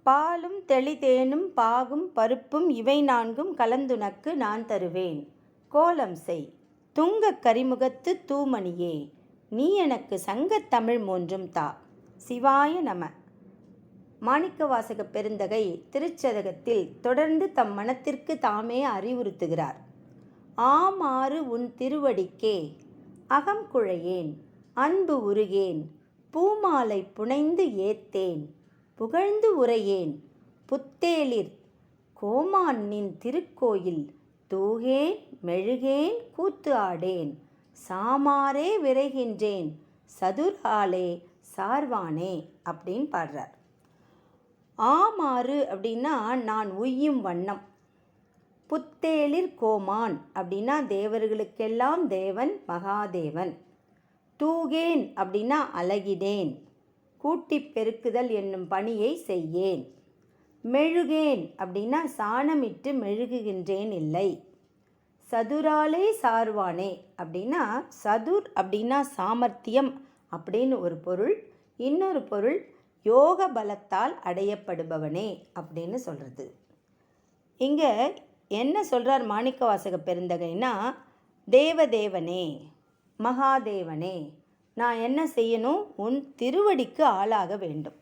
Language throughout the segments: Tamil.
பாலும் தெளிதேனும் பாகும் பருப்பும் இவை நான்கும் கலந்துனக்கு நான் தருவேன். கோலம் செய் துங்கக் கரிமுகத்து தூமணியே, நீ எனக்கு சங்கத் தமிழ் மூன்றும் தா. சிவாய நம. மாணிக்கவாசகப் பெருந்தகை திருச்சதகத்தில் தொடர்ந்து தம் மனத்திற்கு தாமே அறிவுறுத்துகிறார். ஆமாறு உன் திருவடிக்கே அகம் குழையேன், அன்பு உருகேன், பூமாலை புனைந்து ஏத்தேன், புகழ்ந்து உரையேன், புத்தேளிர் கோமான் நின் திருக்கோயில் தூகேன் மெழுகேன் கூத்து ஆடேன், சாமாரே விரைகின்றேன் சதுர் ஆலே சார்வானே அப்படின்னு பாடுறார். ஆமாறு அப்படின்னா நான் உய்யும் வண்ணம், புத்தேளிர் கோமான் அப்படின்னா தேவர்களுக்கெல்லாம் தேவன் மகாதேவன், தூகேன் அப்படின்னா அழகிடேன், கூட்டி பெருக்குதல் என்னும் பணியை செய்யேன், மெழுகேன் அப்படின்னா சாணமிட்டு மெழுகுகின்றேன் இல்லை, சதுராலே சார்வானே அப்படின்னா சதுர் அப்படின்னா சாமர்த்தியம் அப்படின்னு ஒரு பொருள், இன்னொரு பொருள் யோக பலத்தால் அடையப்படுபவனே அப்படின்னு சொல்கிறது. இங்கே என்ன சொல்கிறார் மாணிக்கவாசக பெருந்தகைன்னா, தேவதேவனே மகாதேவனே நான் என்ன செய்யணும், உன் திருவடிக்கு ஆளாக வேண்டும்.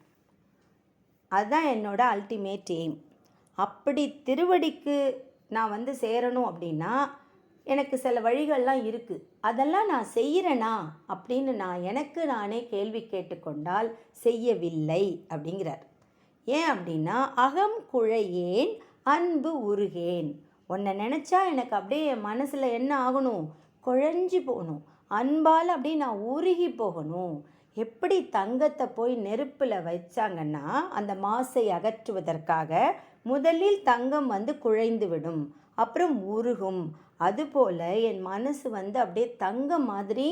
அதுதான் என்னோட அல்டிமேட் எய்ம். அப்படி திருவடிக்கு நான் சேரணும் அப்படின்னா எனக்கு சில வழிகள்லாம் இருக்குது. அதெல்லாம் நான் செய்கிறேனா அப்படின்னு நான் எனக்கு நானே கேள்வி கேட்டுக்கொண்டால் செய்யவில்லை அப்படிங்கிறார். ஏன் அப்படின்னா, அகம் குழையேன் அன்பு உருகேன். உன்னை நினச்சா எனக்கு அப்படியே என் மனசில் என்ன ஆகணும், குழஞ்சி போகணும், அன்பால் அப்படியே நான் உருகி போகணும். எப்படி தங்கத்தை போய் நெருப்பில் வச்சாங்கன்னா அந்த மாசை அகற்றுவதற்காக முதலில் தங்கம் குழைந்து விடும், அப்புறம் உருகும். அதுபோல் என் மனசு அப்படியே தங்கம் மாதிரி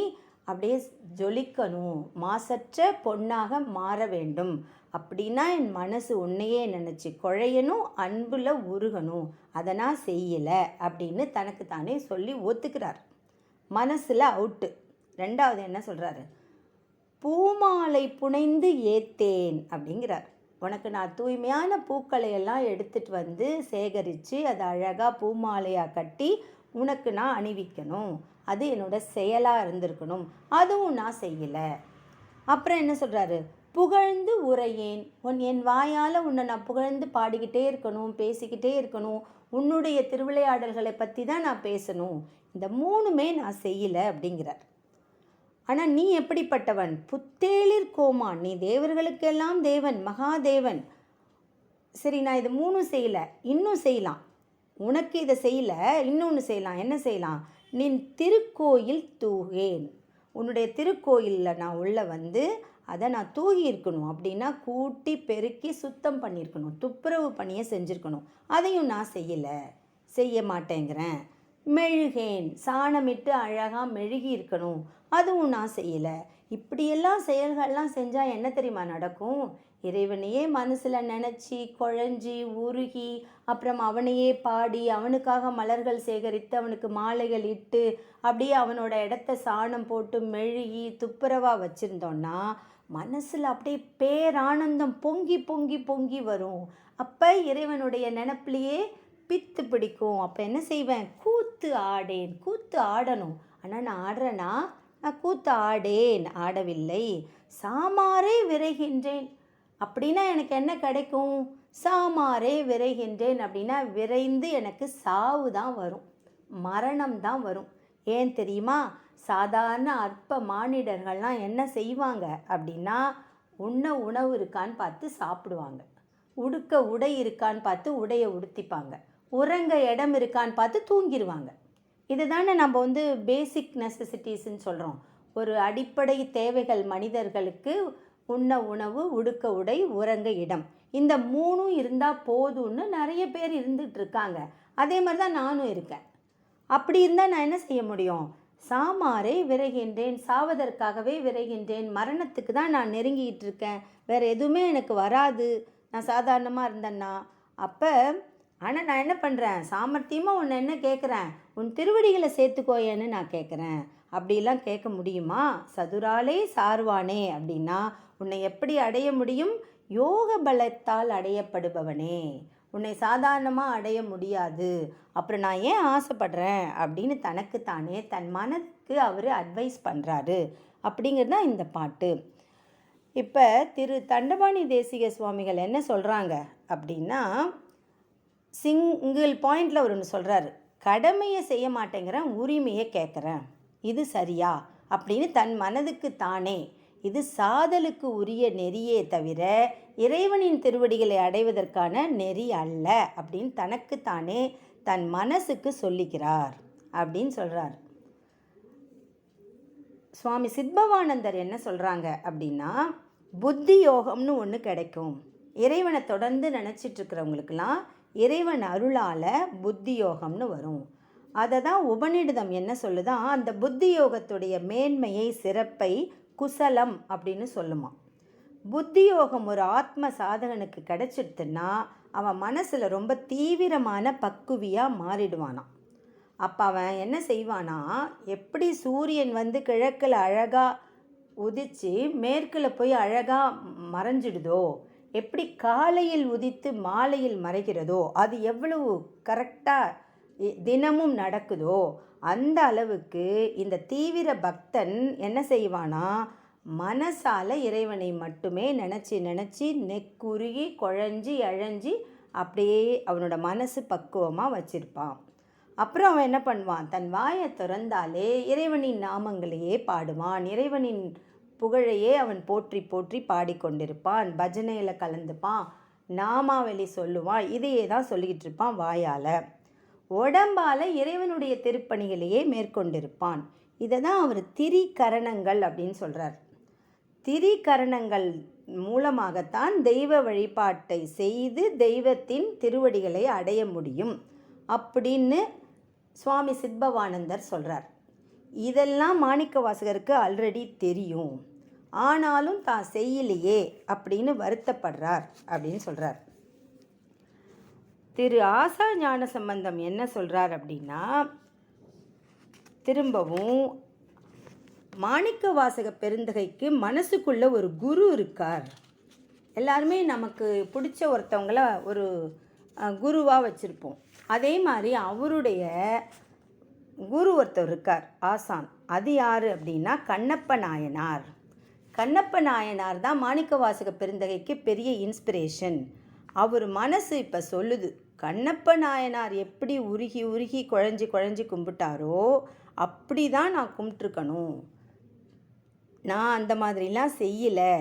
அப்படியே ஜொலிக்கணும், மாசற்ற பொன்னாக மாற வேண்டும். அப்படின்னா என் மனசு உன்னையே நினச்சி குழையணும், அன்பில் உருகணும். அதை நான் செய்யலை அப்படின்னு தனக்கு தானே சொல்லி ஒத்துக்கிறார். மனசில் அவுட்டு. ரெண்டாவது என்ன சொல்கிறாரு, பூமாலை புனைந்து ஏத்தேன் அப்படிங்கிறார். உனக்கு நான் தூய்மையான பூக்களை எல்லாம் எடுத்துகிட்டு சேகரித்து அதை அழகாக பூமாலையாக கட்டி உனக்கு நான் அணிவிக்கணும். அது என்னோட செயலாக இருந்திருக்கணும். அதுவும் நான் செய்யலை. அப்புறம் என்ன சொல்கிறாரு, புகழ்ந்து உரையேன். என் வாயால் உன்னை நான் புகழ்ந்து பாடிக்கிட்டே இருக்கணும், பேசிக்கிட்டே இருக்கணும். உன்னுடைய திருவிளையாடல்களை பற்றி தான் நான் பேசணும். இந்த மூணுமே நான் செய்யலை அப்படிங்கிறார். ஆனால் நீ எப்படிப்பட்டவன், புத்தேளிர் கோமான், நீ தேவர்களுக்கெல்லாம் தேவன் மகாதேவன். சரி, நான் இது மூணும் செய்யலை, இன்னும் செய்யலாம். உனக்கு இதை செய்யலை, இன்னொன்று செய்யலாம். என்ன செய்யலாம், நின் திருக்கோயில் தூகேன். உன்னுடைய திருக்கோயிலில் நான் உள்ளே அதை நான் தூகி இருக்கணும். அப்படின்னா கூட்டி பெருக்கி சுத்தம் பண்ணியிருக்கணும், துப்புரவு பணியை செஞ்சுருக்கணும். அதையும் நான் செய்யலை, செய்ய மாட்டேங்கிறேன். மெழுகேன், சாணமிட்டு அழகாக மெழுகி இருக்கணும். அதுவும் நான் செய்யலை. இப்படியெல்லாம் செயல்கள்லாம் செஞ்சால் என்ன தெரியுமா நடக்கும், இறைவனையே மனசில் நினச்சி குழஞ்சி உருகி அப்புறம் அவனையே பாடி அவனுக்காக மலர்கள் சேகரித்து அவனுக்கு மாலைகள் இட்டு அப்படியே அவனோட இடத்த சாணம் போட்டு மெழுகி துப்புரவாக வச்சுருந்தோன்னா மனசில் அப்படியே பேரானந்தம் பொங்கி பொங்கி பொங்கி வரும். அப்போ இறைவனுடைய நினப்பிலேயே பித்து பிடிக்கும். அப்போ என்ன செய்வேன், கூத்து ஆடேன். கூத்து ஆடணும், ஆனால் நான் ஆடுறேன்னா நான் கூத்து ஆடேன், ஆடவில்லை. சாமாரே விரைகின்றேன் அப்படின்னா எனக்கு என்ன கிடைக்கும், சாமாரே விரைகின்றேன் அப்படின்னா விரைந்து எனக்கு சாவு தான் வரும், மரணம் தான் வரும். ஏன் தெரியுமா, சாதாரண அற்ப மானிடர்கள்லாம் என்ன செய்வாங்க அப்படின்னா, உண்ண உணவு இருக்கான்னு பார்த்து சாப்பிடுவாங்க, உடுக்க உடை இருக்கான்னு பார்த்து உடையை உடுத்திப்பாங்க, உறங்க இடம் இருக்கான்னு பார்த்து தூங்கிடுவாங்க. இது தானே நம்ம பேசிக் நெசசிட்டிஸ்ன்னு சொல்கிறோம். ஒரு அடிப்படை தேவைகள் மனிதர்களுக்கு உண்ண உணவு, உடுக்க உடை, உறங்க இடம். இந்த மூணும் இருந்தால் போதும்னு நிறைய பேர் இருந்துகிட்ருக்காங்க. அதே மாதிரி தான் நானும் இருக்கேன். அப்படி இருந்தால் நான் என்ன செய்ய முடியும், சாமாரே விரைகின்றேன், சாவதற்காகவே விரைகின்றேன். மரணத்துக்கு தான் நான் நெருங்கிக்கிட்டு இருக்கேன், வேறு எதுவுமே எனக்கு வராது நான் சாதாரணமாக இருந்தேன்னா. அப்போ ஆனால் நான் என்ன பண்ணுறேன், சாமர்த்தியமாக உன்னை என்ன கேட்குறேன், உன் திருவடிகளை சேர்த்துக்கோயேன்னு நான் கேட்குறேன். அப்படிலாம் கேட்க முடியுமா? சதுராலே சார்வானே அப்படின்னா உன்னை எப்படி அடைய முடியும்? யோக பலத்தால் அடையப்படுபவனே, உன்னை சாதாரணமாக அடைய முடியாது, அப்புறம் நான் ஏன் ஆசைப்படுறேன் அப்படின்னு தனக்குத்தானே தன் மனதுக்கு அவர் அட்வைஸ் பண்ணுறாரு அப்படிங்கிறது தான் இந்த பாட்டு. இப்போ திரு தண்டபாணி தேசிக சுவாமிகள் என்ன சொல்கிறாங்க அப்படின்னா, சிங்கிள் பாயிண்டில் அவர் ஒன்று சொல்கிறாரு, கடமையை செய்ய மாட்டேங்கிறேன், உரிமையை கேட்குறேன், இது சரியா அப்படின்னு தன் மனதுக்கு தானே. இது சாதலுக்கு உரிய நெறியே தவிர இறைவனின் திருவடிகளை அடைவதற்கான நெறி அல்ல அப்படின்னு தனக்குத்தானே தன் மனசுக்கு சொல்லிக்கிறார் அப்படின்னு சொல்கிறார். சுவாமி சித்பவானந்தர் என்ன சொல்கிறாங்க அப்படின்னா, புத்தி யோகம்னு ஒன்று கிடைக்கும். இறைவனை தொடர்ந்து நினச்சிட்ருக்கிறவங்களுக்கெல்லாம் இறைவன் அருளால் புத்தி யோகம்னு வரும். அதை தான் உபநிடதம் என்ன சொல்லுதான், அந்த புத்தி யோகத்துடைய மேன்மையை சிறப்பை குசலம் அப்படின்னு சொல்லுமா. புத்தி யோகம் ஒரு ஆத்ம சாதகனுக்கு கிடைச்சிடுத்துன்னா அவன் மனசில் ரொம்ப தீவிரமான பக்குவியாக மாறிடுவானான். அப்போ அவன் என்ன செய்வானா, எப்படி சூரியன் கிழக்கில் அழகாக உதித்து மேற்கில் போய் அழகாக மறைஞ்சிடுதோ, எப்படி காலையில் உதித்து மாலையில் மறைகிறதோ, அது எவ்வளவு கரெக்டாக தினமும் நடக்குதோ அந்த அளவுக்கு இந்த தீவிர பக்தன் என்ன செய்வானா, மனசால் இறைவனை மட்டுமே நினச்சி நெக்குருகி குழஞ்சி அழஞ்சி அப்படியே அவனோட மனசு பக்குவமாக வச்சிருப்பான். அப்புறம் அவன் என்ன பண்ணுவான், தன் வாயை திறந்தாலே இறைவனின் நாமங்களையே பாடுவான், இறைவனின் புகழையே அவன் போற்றி போற்றி பாடிக்கொண்டிருப்பான், பஜனையில் கலந்துப்பான், நாமாவளி சொல்லுவான், இதையே தான் சொல்லிக்கிட்டு இருப்பான் வாயால். உடம்பால் இறைவனுடைய திருப்பணிகளையே மேற்கொண்டிருப்பான். இதை தான் அவர் திரிகரணங்கள் அப்படின்னு சொல்கிறார். திரிகரணங்கள் மூலமாகத்தான் தெய்வ வழிபாட்டை செய்து தெய்வத்தின் திருவடிகளை அடைய முடியும் அப்படின்னு சுவாமி சித்பவானந்தர் சொல்கிறார். இதெல்லாம் மாணிக்கவாசகருக்கு ஆல்ரெடி தெரியும், ஆனாலும் தான் செய்யலையே அப்படின்னு வருத்தப்படுறார் அப்படின்னு சொல்கிறார். திரு ஆசா ஞான சம்பந்தம் என்ன சொல்கிறார் அப்படின்னா, திரும்பவும் மாணிக்கவாசக பெருந்தகைக்கு மனசுக்குள்ள ஒரு குரு இருக்கார். எல்லாருமே நமக்கு பிடிச்ச ஒருத்தவங்கள ஒரு குருவாக வச்சுருப்போம். அதே மாதிரி அவருடைய குரு ஒருத்தர் இருக்கார், ஆசான். அது யார் அப்படின்னா கண்ணப்ப நாயனார். கண்ணப்ப நாயனார் தான் மாணிக்கவாசக பெருந்தகைக்கு பெரிய இன்ஸ்பிரேஷன். அவர் மனசு இப்போ சொல்லுது, கண்ணப்ப நாயனார் எப்படி உருகி உருகி குழஞ்சி குழஞ்சி கும்பிட்டாரோ அப்படி தான் நான் கும்பிட்ருக்கணும், நான் அந்த மாதிரிலாம் செய்யலை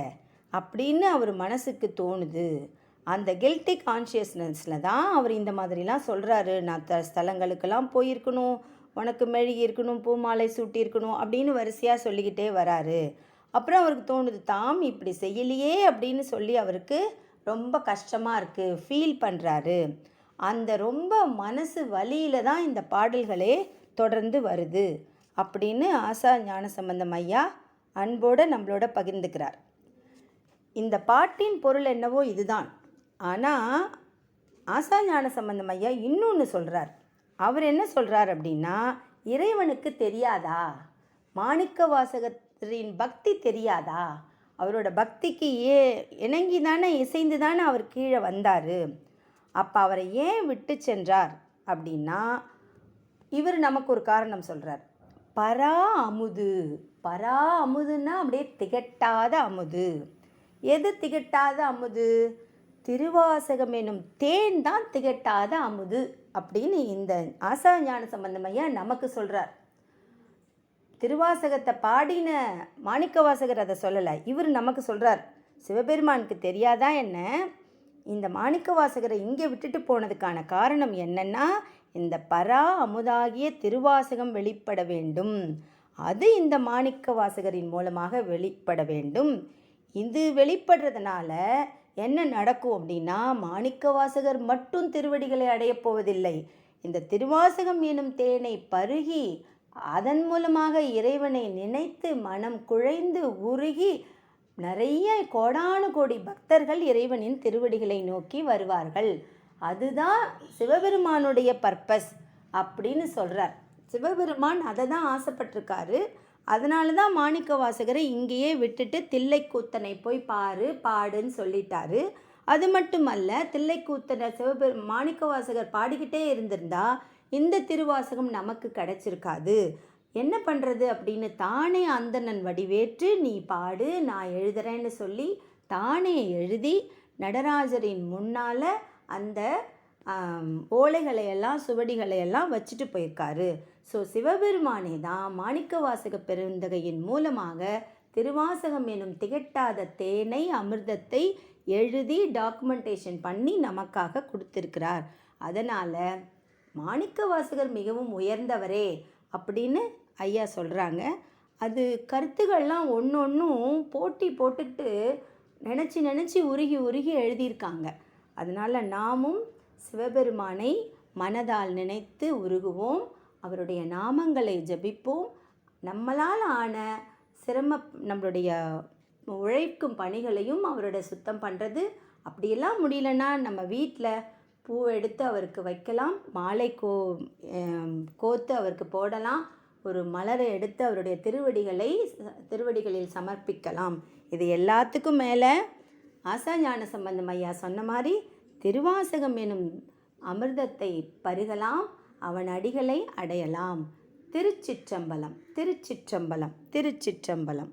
அப்படின்னு அவர் மனசுக்கு தோணுது. அந்த கில்ட்டி கான்ஷியஸ்னஸில் தான் அவர் இந்த மாதிரிலாம் சொல்கிறாரு. நான் ஸ்தலங்களுக்கெல்லாம் போயிருக்கணும், உனக்கு மெழுகி இருக்கணும், பூமாலை சூட்டியிருக்கணும் அப்படின்னு வரிசையாக சொல்லிக்கிட்டே வராரு. அப்புறம் அவருக்கு தோணுது, தாம் இப்படி செய்யலையே அப்படின்னு சொல்லி அவருக்கு ரொம்ப கஷ்டமாக இருக்குது, ஃபீல் பண்ணுறாரு. அந்த ரொம்ப மனசு வலியில் தான் இந்த பாடல்களே தொடர்ந்து வருது அப்படின்னு ஆசா ஞானசம்பந்தம் ஐயா அன்போடு நம்மளோட பகிர்ந்துக்கிறார். இந்த பாட்டின் பொருள் என்னவோ இதுதான். ஆனால் ஆசா ஞானசம்பந்தம் ஐயா இன்னொன்று சொல்கிறார். அவர் என்ன சொல்கிறார் அப்படின்னா, இறைவனுக்கு தெரியாதா, மாணிக்கவாசகரின் பக்தி தெரியாதா, அவரோட பக்திக்கு இணங்கி தானே இசைந்து தானே அவர் கீழே வந்தார், அப்போ அவரை ஏன் விட்டு சென்றார் அப்படின்னா, இவர் நமக்கு ஒரு காரணம் சொல்கிறார். பரா அமுது, பரா அமுதுன்னா அப்படியே திகட்டாத அமுது. எது திகட்டாத அமுது? திருவாசகம் எனும் தேன் தான் திகட்டாத அமுது அப்படின்னு இந்த ஆசா ஞான சம்பந்தமையா நமக்கு சொல்கிறார். திருவாசகத்தை பாடின மாணிக்கவாசகர் அதை சொல்லலை, இவர் நமக்கு சொல்கிறார். சிவபெருமானுக்கு தெரியாதா என்ன, இந்த மாணிக்கவாசகரை இங்கே விட்டுட்டு போனதுக்கான காரணம் என்னன்னா, இந்த பரா அமுதாகிய திருவாசகம் வெளிப்பட வேண்டும், அது இந்த மாணிக்கவாசகரின் மூலமாக வெளிப்பட வேண்டும். இது வெளிப்படுறதுனால என்ன நடக்கும் அப்படின்னா, மாணிக்கவாசகர் மட்டும் திருவடிகளை அடையப் போவதில்லை, இந்த திருவாசகம் எனும் தேனை பருகி அதன் மூலமாக இறைவனை நினைத்து மனம் குழைந்து உருகி நிறைய கோடானு கோடி பக்தர்கள் இறைவனின் திருவடிகளை நோக்கி வருவார்கள். அதுதான் சிவபெருமானுடைய பர்பஸ் அப்படின்னு சொல்கிறார். சிவபெருமான் அதை தான் ஆசைப்பட்டிருக்காரு. அதனால தான் மாணிக்க வாசகரை இங்கேயே விட்டுட்டு தில்லைக்கூத்தனை போய் பாடுன்னு சொல்லிட்டாரு. அது மட்டுமல்ல, தில்லைக்கூத்தனை மாணிக்க வாசகர் பாடிக்கிட்டே இருந்திருந்தா இந்த திருவாசகம் நமக்கு கிடைச்சிருக்காது. என்ன பண்ணுறது அப்படின்னு தானே அந்தணன் வடிவேற்று நீ பாடு நான் எழுதுறேன்னு சொல்லி தானே எழுதி நடராஜரின் முன்னால் அந்த ஓலைகளையெல்லாம் சுவடிகளையெல்லாம் வச்சுட்டு போயிருக்காரு. ஸோ சிவபெருமானே தான் மாணிக்க வாசக பெருந்தகையின் மூலமாக திருவாசகம் எனும் திகட்டாத தேனை அமிர்தத்தை எழுதி டாக்குமெண்டேஷன் பண்ணி நமக்காக கொடுத்துருக்கிறார். அதனால் மாணிக்க வாசகர் மிகவும் உயர்ந்தவரே அப்படின்னு ஐயா சொல்கிறாங்க. அது கருத்துக்கள்லாம் ஒன்று ஒன்றும் போட்டி போட்டுக்கிட்டு நினச்சி உருகி எழுதியிருக்காங்க. அதனால் நாமும் சிவபெருமானை மனதால் நினைத்து உருகுவோம், அவருடைய நாமங்களை ஜபிப்போம். நம்மளால் ஆன நம்மளுடைய உழைக்கும் பணிகளையும் அவரோட சுத்தம் பண்ணுறது, அப்படியெல்லாம் முடியலன்னா நம்ம வீட்டில் பூ எடுத்து அவருக்கு வைக்கலாம், மாலை கோத்து அவருக்கு போடலாம், ஒரு மலரை எடுத்து அவருடைய திருவடிகளில் சமர்ப்பிக்கலாம். இது எல்லாத்துக்கும் மேலே ஆசா ஞான சம்பந்தம் ஐயா சொன்ன மாதிரி திருவாசகம் எனும் அமிர்தத்தை பருகலாம், அவன் அடிகளை அடையலாம். திருச்சிற்றம்பலம், திருச்சிற்றம்பலம், திருச்சிற்றம்பலம்.